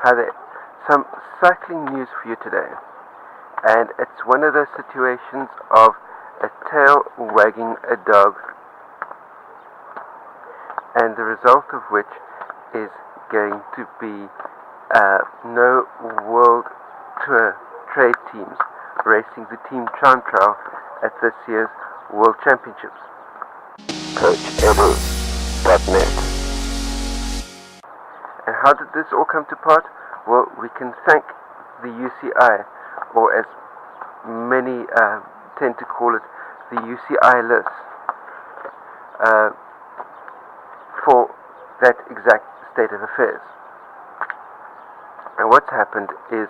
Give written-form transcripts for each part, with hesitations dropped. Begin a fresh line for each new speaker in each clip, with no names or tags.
Hi there. Some cycling news for you today. And it's one of those situations of a tail wagging a dog, and the result of which is going to be no World Tour trade teams racing the Team Time Trial at this year's World Championships. CoachEdu.net. And how did this all come to part? Well, we can thank the UCI, or as many tend to call it, the UCI list, for that exact state of affairs. And what's happened is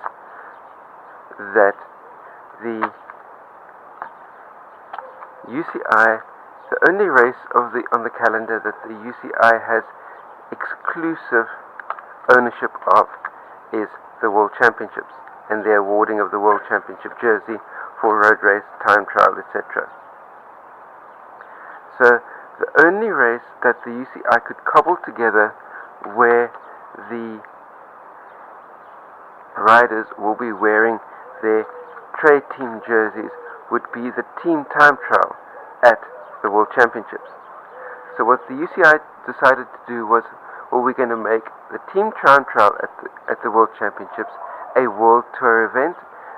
that the UCI, the only race on the calendar that the UCI has exclusive ownership of, is the World Championships and the awarding of the World Championship jersey for road race, time trial, etc. So the only race that the UCI could cobble together where the riders will be wearing their trade team jerseys would be the Team Time Trial at the World Championships. So what the UCI decided to do was, well, we're going to make the Team Time Trial at the World Championships a World Tour event,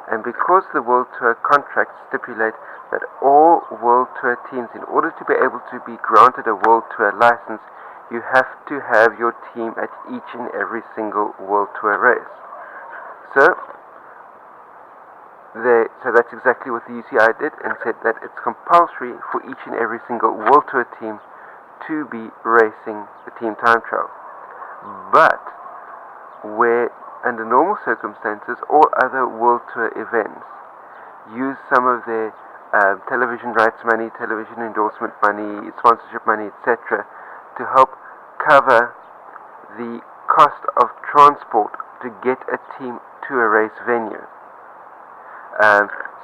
and because the World Tour contracts stipulate that all World Tour teams, in order to be able to be granted a World Tour license, you have to have your team at each and every single World Tour race. So that's exactly what the UCI did, and said that it's compulsory for each and every single World Tour team to be racing the Team Time Trial. But where under normal circumstances all other World Tour events use some of their television rights money, television endorsement money, sponsorship money, etc., to help cover the cost of transport to get a team to a race venue,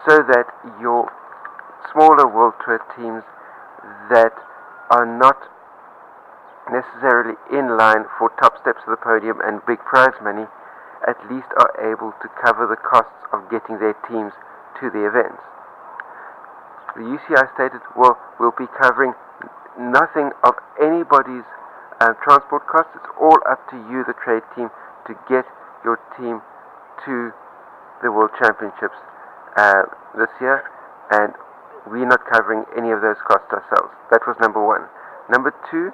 so that your smaller World Tour teams that are not necessarily in line for top steps of the podium and big prize money at least are able to cover the costs of getting their teams to the events. The UCI stated, well, we'll be covering nothing of anybody's transport costs. It's all up to you, the trade team, to get your team to the World Championships this year, and we're not covering any of those costs ourselves. That was number one. Number two,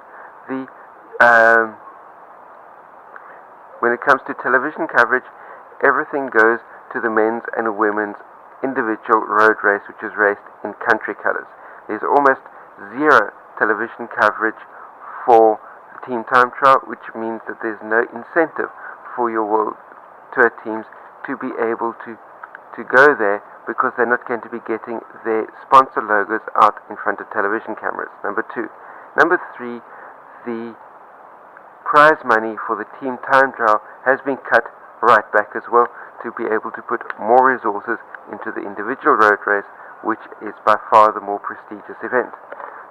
when it comes to television coverage, everything goes to the men's and women's individual road race, which is raced in country colours. There's almost zero television coverage for the Team Time Trial, which means that there's no incentive for your World Tour teams to be able to go there, because they're not going to be getting their sponsor logos out in front of television cameras. Number two. Number three, the prize money for the Team Time Trial has been cut right back as well, to be able to put more resources into the individual road race, which is by far the more prestigious event.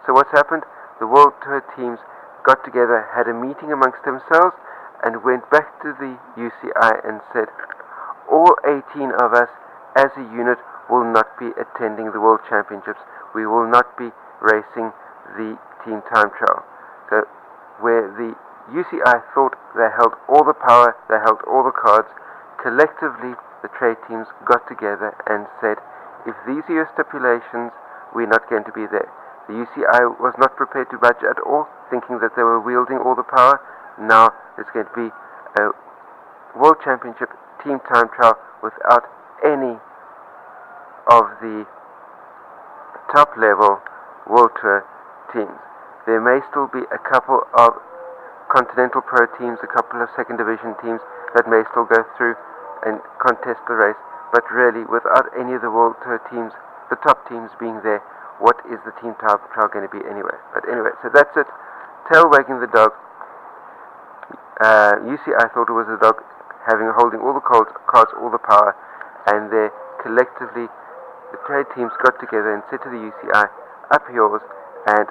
So what's happened? The World Tour teams got together, had a meeting amongst themselves, and went back to the UCI and said, all 18 of us as a unit will not be attending the World Championships. We will not be racing the Team Time Trial. So where the UCI thought they held all the power, they held all the cards, collectively the trade teams got together and said, if these are your stipulations, we're not going to be there. The UCI was not prepared to budge at all, thinking that they were wielding all the power. Now there's going to be a World Championship Team Time Trial without any of the top level World Tour teams. There may still be a couple of Continental Pro teams, a couple of second division teams that may still go through and contest the race, but really without any of the World Tour teams, the top teams being there, what is the Team Time Trial going to be anyway? But anyway, so that's it. Tail wagging the dog. UCI thought it was the dog holding all the cards, all the power, and they collectively, the trade teams got together and said to the UCI, up yours, and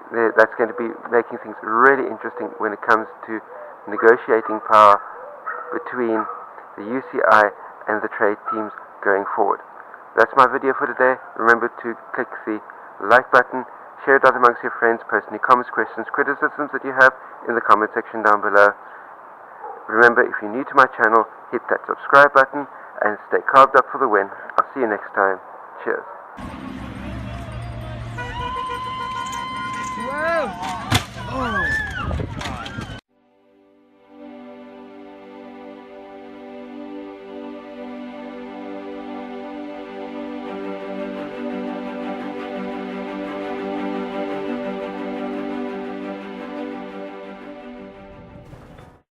that's going to be making things really interesting when it comes to negotiating power between the UCI and the trade teams going forward. That's my video for today. Remember to click the like button, share it out amongst your friends, post any comments, questions, criticisms that you have in the comment section down below. Remember, if you're new to my channel, hit that subscribe button and stay carved up for the win. I'll see you next time. Cheers.
Whoa! Oh.